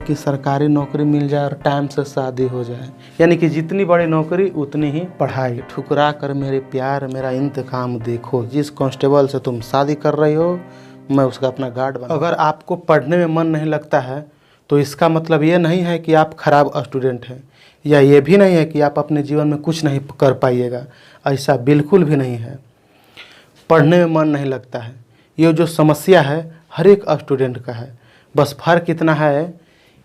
कि सरकारी नौकरी मिल जाए और टाइम से शादी हो जाए, यानी कि जितनी बड़ी नौकरी उतनी ही पढ़ाई। ठुकरा कर मेरे प्यार मेरा इंतकाम देखो, जिस कांस्टेबल से तुम शादी कर रही हो मैं उसका अपना गार्ड बना। अगर आपको पढ़ने में मन नहीं लगता है तो इसका मतलब ये नहीं है कि आप खराब स्टूडेंट हैं, या ये भी नहीं है कि आप अपने जीवन में कुछ नहीं कर पाइएगा। ऐसा बिल्कुल भी नहीं है। पढ़ने में मन नहीं लगता है, ये जो समस्या है हर एक स्टूडेंट का है। बस फ़र्क इतना है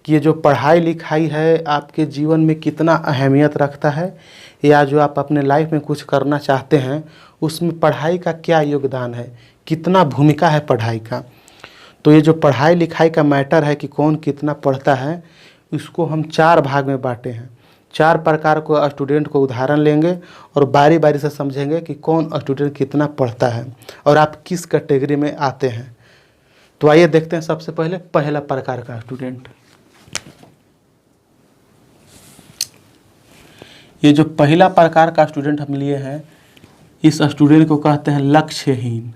कि ये जो पढ़ाई लिखाई है आपके जीवन में कितना अहमियत रखता है, या जो आप अपने लाइफ में कुछ करना चाहते हैं उसमें पढ़ाई का क्या योगदान है, कितना भूमिका है पढ़ाई का। तो ये जो पढ़ाई लिखाई का मैटर है कि कौन कितना पढ़ता है, इसको हम 4 भाग में बांटे हैं। 4 प्रकार को स्टूडेंट को उदाहरण लेंगे और बारी बारी से समझेंगे कि कौन स्टूडेंट कितना पढ़ता है और आप किस कैटेगरी में आते हैं। तो आइए देखते हैं सबसे पहले पहला प्रकार का स्टूडेंट। ये जो पहला प्रकार का स्टूडेंट हम लिए हैं, इस स्टूडेंट को कहते हैं लक्ष्यहीन।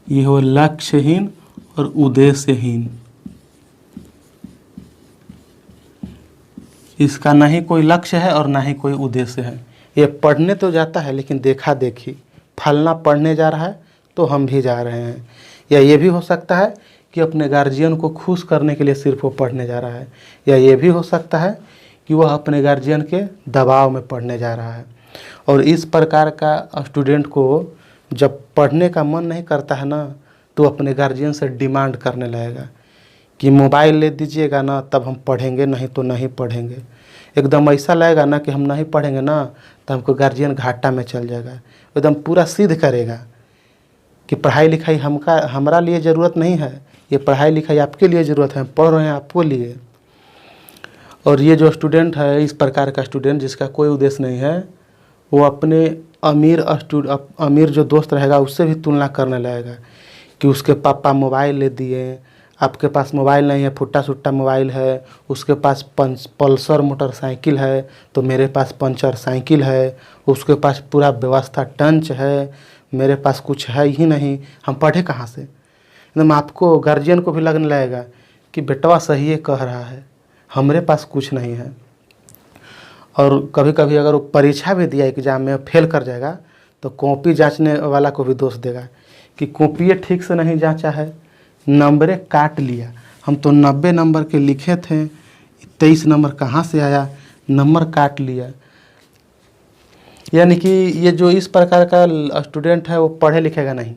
ये हो लक्ष्यहीन और उद्देश्यहीन। इसका ना ही कोई लक्ष्य है और ना ही कोई उद्देश्य है। ये पढ़ने तो जाता है लेकिन देखा देखी, फलना पढ़ने जा रहा है तो हम भी जा रहे हैं। या ये भी हो सकता है कि अपने गार्जियन को खुश करने के लिए सिर्फ वो पढ़ने जा रहा है, या ये भी हो सकता है कि वह अपने गार्जियन के दबाव में पढ़ने जा रहा है। और इस प्रकार का स्टूडेंट को जब पढ़ने का मन नहीं करता है ना, तो अपने गार्जियन से डिमांड करने लगेगा कि मोबाइल ले दीजिएगा ना तब हम पढ़ेंगे, नहीं तो नहीं पढ़ेंगे। एकदम ऐसा लगेगा ना कि हम नहीं पढ़ेंगे ना तो हमको गार्जियन घाटा में चल जाएगा। एकदम पूरा सिद्ध करेगा कि पढ़ाई लिखाई हमारा लिए ज़रूरत नहीं है, ये पढ़ाई लिखाई आपके लिए ज़रूरत है, पढ़ रहे हैं आपको लिए। और ये जो स्टूडेंट है, इस प्रकार का स्टूडेंट जिसका कोई उद्देश्य नहीं है, वो अपने अमीर जो दोस्त रहेगा उससे भी तुलना करने लगेगा कि उसके पापा मोबाइल ले दिए, आपके पास मोबाइल नहीं है, फुट्टा सुट्टा मोबाइल है, उसके पास पल्सर मोटरसाइकिल है तो मेरे पास पंचर साइकिल है, उसके पास पूरा व्यवस्था टंच है, मेरे पास कुछ है ही नहीं, हम पढ़े कहाँ से। एकदम आपको गार्जियन को भी लगने लगेगा कि बेटवा सही है कह रहा है, हमारे पास कुछ नहीं है। और कभी कभी अगर वो परीक्षा भी दिया एग्ज़ाम में फेल कर जाएगा तो कॉपी जांचने वाला को भी दोष देगा कि कॉपी ठीक से नहीं जांचा है, नंबरें काट लिया, हम तो 90 नंबर के लिखे थे, 23 नंबर कहाँ से आया, नंबर काट लिया। यानी कि ये जो इस प्रकार का स्टूडेंट है वो पढ़े लिखेगा नहीं,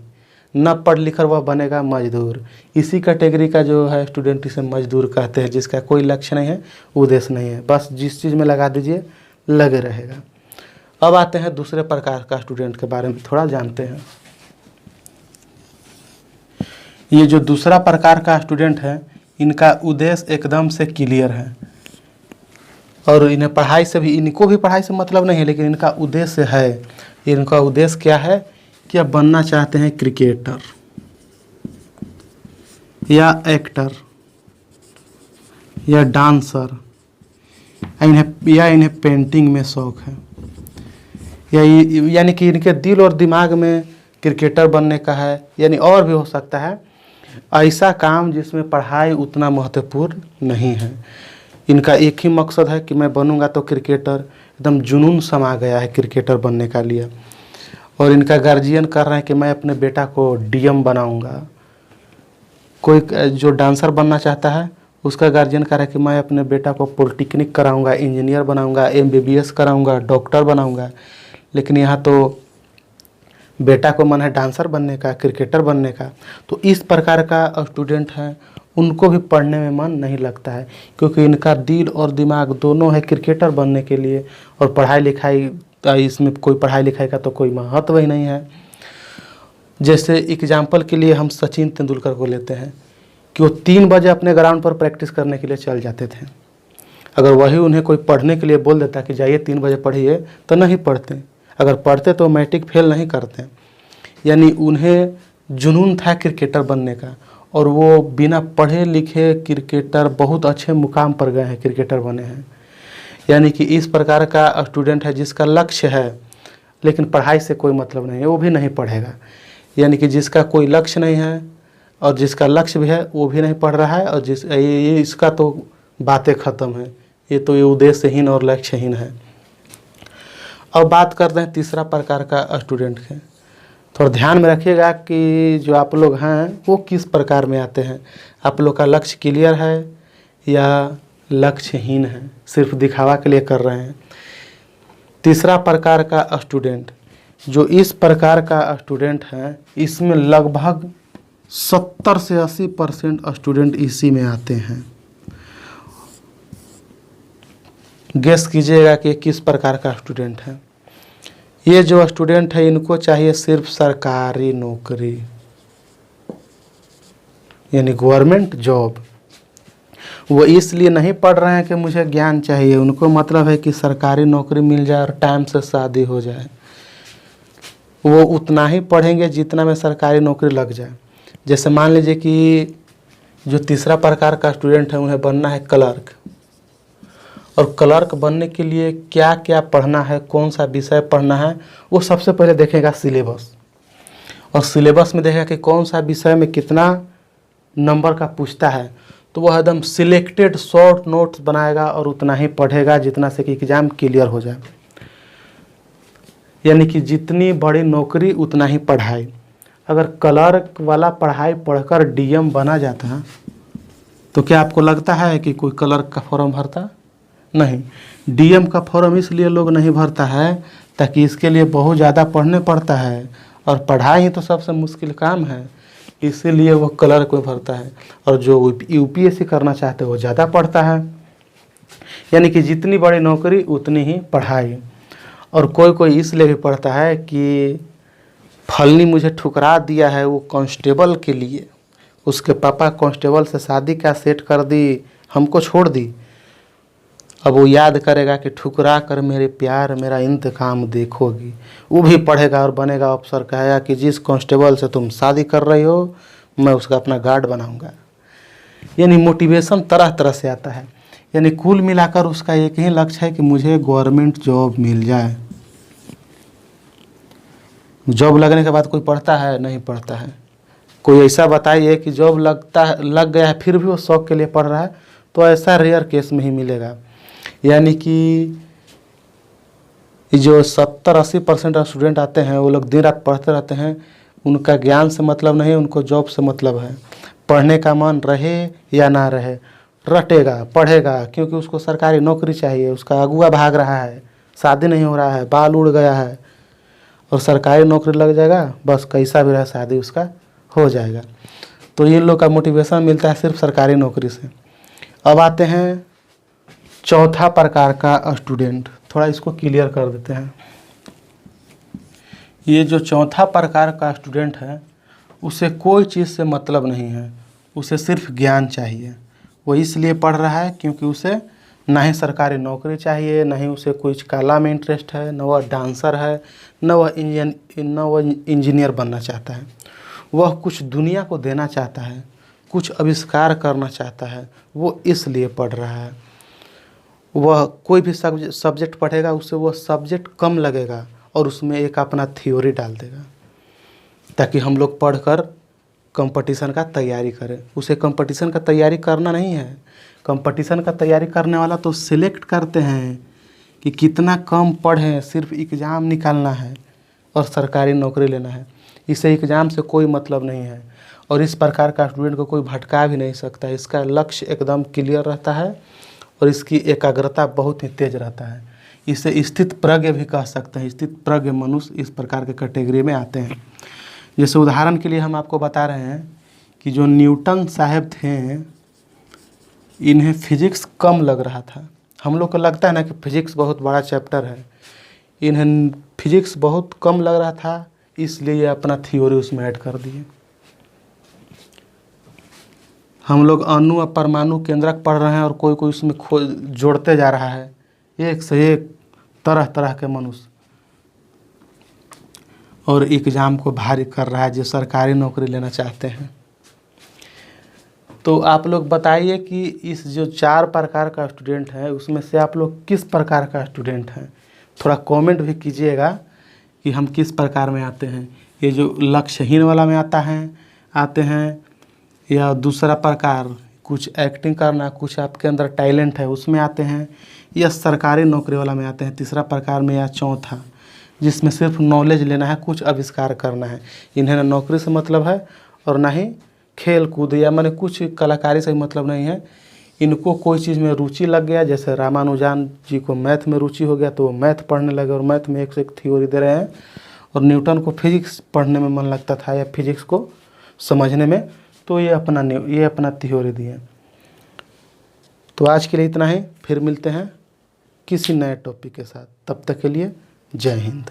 न पढ़ लिख कर वह बनेगा मजदूर। इसी कैटेगरी का जो है स्टूडेंट इसे मजदूर कहते हैं, जिसका कोई लक्ष्य नहीं है, उद्देश्य नहीं है, बस जिस चीज़ में लगा दीजिए लगे रहेगा। अब आते हैं दूसरे प्रकार का स्टूडेंट के बारे में थोड़ा जानते हैं। ये जो दूसरा प्रकार का स्टूडेंट है, इनका उद्देश्य एकदम से क्लियर है और इन्हें पढ़ाई से भी, इनको भी पढ़ाई से मतलब नहीं है, लेकिन इनका उद्देश्य है। इनका उद्देश्य क्या है कि अब बनना चाहते हैं क्रिकेटर या एक्टर या डांसर, इन्हें पेंटिंग में शौक है, यानी कि इनके दिल और दिमाग में क्रिकेटर बनने का है। यानी और भी हो सकता है ऐसा काम जिसमें पढ़ाई उतना महत्वपूर्ण नहीं है। इनका एक ही मकसद है कि मैं बनूंगा तो क्रिकेटर, एकदम जुनून समा गया है क्रिकेटर बनने का लिए। और इनका गार्जियन कर रहे हैं कि मैं अपने बेटा को डीएम बनाऊंगा। कोई जो डांसर बनना चाहता है उसका गार्जियन कर रहा है कि मैं अपने बेटा को पॉलिटेक्निक कराऊंगा, इंजीनियर बनाऊंगा, एमबीबीएस कराऊंगा, डॉक्टर बनाऊंगा। लेकिन यहाँ तो बेटा को मन है डांसर बनने का, क्रिकेटर बनने का। तो इस प्रकार का स्टूडेंट है, उनको भी पढ़ने में मन नहीं लगता है, क्योंकि इनका दिल और दिमाग दोनों है क्रिकेटर बनने के लिए, और पढ़ाई लिखाई, इसमें कोई पढ़ाई लिखाई का तो कोई महत्व ही नहीं है। जैसे एग्जाम्पल के लिए हम सचिन तेंदुलकर को लेते हैं कि वो 3 बजे अपने ग्राउंड पर प्रैक्टिस करने के लिए चल जाते थे। अगर वही उन्हें कोई पढ़ने के लिए बोल देता कि जाइए 3 बजे पढ़िए, तो नहीं पढ़ते। अगर पढ़ते तो मैट्रिक फेल नहीं करते। यानी उन्हें जुनून था क्रिकेटर बनने का, और वो बिना पढ़े लिखे क्रिकेटर बहुत अच्छे मुकाम पर गए हैं, क्रिकेटर बने हैं। यानी कि इस प्रकार का स्टूडेंट है जिसका लक्ष्य है लेकिन पढ़ाई से कोई मतलब नहीं है, वो भी नहीं पढ़ेगा। यानी कि जिसका कोई लक्ष्य नहीं है और जिसका लक्ष्य भी है वो भी नहीं पढ़ रहा है, और ये इसका तो बातें ख़त्म है, ये उद्देश्यहीन और लक्ष्यहीन है। अब बात करते हैं तीसरा प्रकार का स्टूडेंट के। थोड़ा ध्यान में रखिएगा कि जो आप लोग हैं वो किस प्रकार में आते हैं। आप लोग का लक्ष्य क्लियर है या लक्ष्यहीन है, सिर्फ दिखावा के लिए कर रहे हैं। तीसरा प्रकार का स्टूडेंट, जो इस प्रकार का स्टूडेंट है, इसमें लगभग 70 से 80% स्टूडेंट इसी में आते हैं। गेस कीजिएगा कि किस प्रकार का स्टूडेंट है। ये जो स्टूडेंट है इनको चाहिए सिर्फ सरकारी नौकरी, यानी गवर्नमेंट जॉब। वो इसलिए नहीं पढ़ रहे हैं कि मुझे ज्ञान चाहिए, उनको मतलब है कि सरकारी नौकरी मिल जाए और टाइम से शादी हो जाए। वो उतना ही पढ़ेंगे जितना में सरकारी नौकरी लग जाए। जैसे मान लीजिए कि जो तीसरा प्रकार का स्टूडेंट है उन्हें बनना है क्लर्क, और क्लर्क बनने के लिए क्या क्या पढ़ना है, कौन सा विषय पढ़ना है, वो सबसे पहले देखेगा सिलेबस, और सिलेबस में देखेगा कि कौन सा विषय में कितना नंबर का पूछता है, तो वह एकदम सिलेक्टेड शॉर्ट नोट्स बनाएगा और उतना ही पढ़ेगा जितना से कि एग्ज़ाम क्लियर हो जाए। यानी कि जितनी बड़ी नौकरी उतना ही पढ़ाई। अगर क्लर्क वाला पढ़ाई पढ़कर डीएम बना जाता है तो क्या आपको लगता है कि कोई क्लर्क का फॉर्म भरता? नहीं। डीएम का फॉर्म इसलिए लोग नहीं भरता है ताकि इसके लिए बहुत ज़्यादा पढ़ने पड़ता है, और पढ़ाई ही तो सबसे मुश्किल काम है, इसीलिए वो क्लर्क में भरता है। और जो यूपीएससी करना चाहते हैं वो ज़्यादा पढ़ता है। यानी कि जितनी बड़ी नौकरी उतनी ही पढ़ाई। और कोई कोई इसलिए भी पढ़ता है कि फलनी मुझे ठुकरा दिया है वो कांस्टेबल के लिए, उसके पापा कांस्टेबल से शादी का सेट कर दी, हमको छोड़ दी। अब वो याद करेगा कि ठुकरा कर मेरे प्यार मेरा इंतकाम देखोगी। वो भी पढ़ेगा और बनेगा अफसर। कहेगा कि जिस कांस्टेबल से तुम शादी कर रही हो मैं उसका अपना गार्ड बनाऊंगा। यानी मोटिवेशन तरह तरह से आता है। यानी कुल मिलाकर उसका एक ही लक्ष्य है कि मुझे गवर्नमेंट जॉब मिल जाए। जॉब लगने के बाद कोई पढ़ता है? नहीं पढ़ता है। कोई ऐसा बताइए कि जॉब लग गया है फिर भी वो शौक के लिए पढ़ रहा है, तो ऐसा रेयर केस में ही मिलेगा। यानी कि जो 70-80% स्टूडेंट आते हैं वो लोग दिन रात पढ़ते रहते हैं। उनका ज्ञान से मतलब नहीं, उनको जॉब से मतलब है। पढ़ने का मन रहे या ना रहे, रटेगा पढ़ेगा, क्योंकि उसको सरकारी नौकरी चाहिए। उसका अगुआ भाग रहा है, शादी नहीं हो रहा है, बाल उड़ गया है, और सरकारी नौकरी लग जाएगा, बस कैसा भी रहे शादी उसका हो जाएगा। तो इन लोग का मोटिवेशन मिलता है सिर्फ सरकारी नौकरी से। अब आते हैं चौथा प्रकार का स्टूडेंट। थोड़ा इसको क्लियर कर देते हैं। ये जो चौथा प्रकार का स्टूडेंट है उसे कोई चीज़ से मतलब नहीं है, उसे सिर्फ ज्ञान चाहिए। वो इसलिए पढ़ रहा है क्योंकि उसे ना ही सरकारी नौकरी चाहिए, ना ही उसे कुछ कला में इंटरेस्ट है, न वह डांसर है, न वह इंजीनियर बनना चाहता है। वह कुछ दुनिया को देना चाहता है, कुछ आविष्कार करना चाहता है, वो इसलिए पढ़ रहा है। वह कोई भी सब्जेक्ट पढ़ेगा उससे वह सब्जेक्ट कम लगेगा और उसमें एक अपना थ्योरी डाल देगा, ताकि हम लोग पढ़कर कंपटीशन का तैयारी करें। उसे कंपटीशन का तैयारी करना नहीं है। कंपटीशन का तैयारी करने वाला तो सिलेक्ट करते हैं कि कितना कम पढ़ें, सिर्फ एग्ज़ाम निकालना है और सरकारी नौकरी लेना है। इसे एग्ज़ाम से कोई मतलब नहीं है, और इस प्रकार का स्टूडेंट को कोई भटका भी नहीं सकता। इसका लक्ष्य एकदम क्लियर रहता है और इसकी एकाग्रता बहुत ही तेज रहता है। इसे स्थित प्रज्ञ भी कह सकते हैं। स्थित प्रज्ञ मनुष्य इस प्रकार के कैटेगरी में आते हैं। जैसे उदाहरण के लिए हम आपको बता रहे हैं कि जो न्यूटन साहब थे, इन्हें फिजिक्स कम लग रहा था। हम लोग को लगता है ना कि फिजिक्स बहुत बड़ा चैप्टर है, इन्हें फिजिक्स बहुत कम लग रहा था, इसलिए ये अपना थ्योरी उसमें ऐड कर दिए। हम लोग अणु और परमाणु केंद्रक पढ़ रहे हैं और कोई कोई उसमें जोड़ते जा रहा है, एक से एक तरह तरह के मनुष्य, और एग्ज़ाम को भारी कर रहा है जो सरकारी नौकरी लेना चाहते हैं। तो आप लोग बताइए कि इस जो 4 प्रकार का स्टूडेंट है उसमें से आप लोग किस प्रकार का स्टूडेंट हैं। थोड़ा कमेंट भी कीजिएगा कि हम किस प्रकार में आते हैं। ये जो लक्ष्यहीन वाला में आते हैं, या दूसरा प्रकार कुछ एक्टिंग करना, कुछ आपके अंदर टैलेंट है उसमें आते हैं, या सरकारी नौकरी वाला में आते हैं तीसरा प्रकार में, या चौथा जिसमें सिर्फ नॉलेज लेना है, कुछ आविष्कार करना है। इन्हें ना नौकरी से मतलब है और ना ही खेल कूद या माने कुछ कलाकारी से मतलब नहीं है। इनको कोई चीज़ में रुचि लग गया, जैसे रामानुजन जी को मैथ में रुचि हो गया तो वो मैथ पढ़ने लगे और मैथ में एक से एक थ्योरी दे रहे हैं। और न्यूटन को फिजिक्स पढ़ने में मन लगता था या फिजिक्स को समझने में, तो ये अपना थ्योरी दिए। तो आज के लिए इतना ही, फिर मिलते हैं किसी नए टॉपिक के साथ। तब तक के लिए जय हिंद।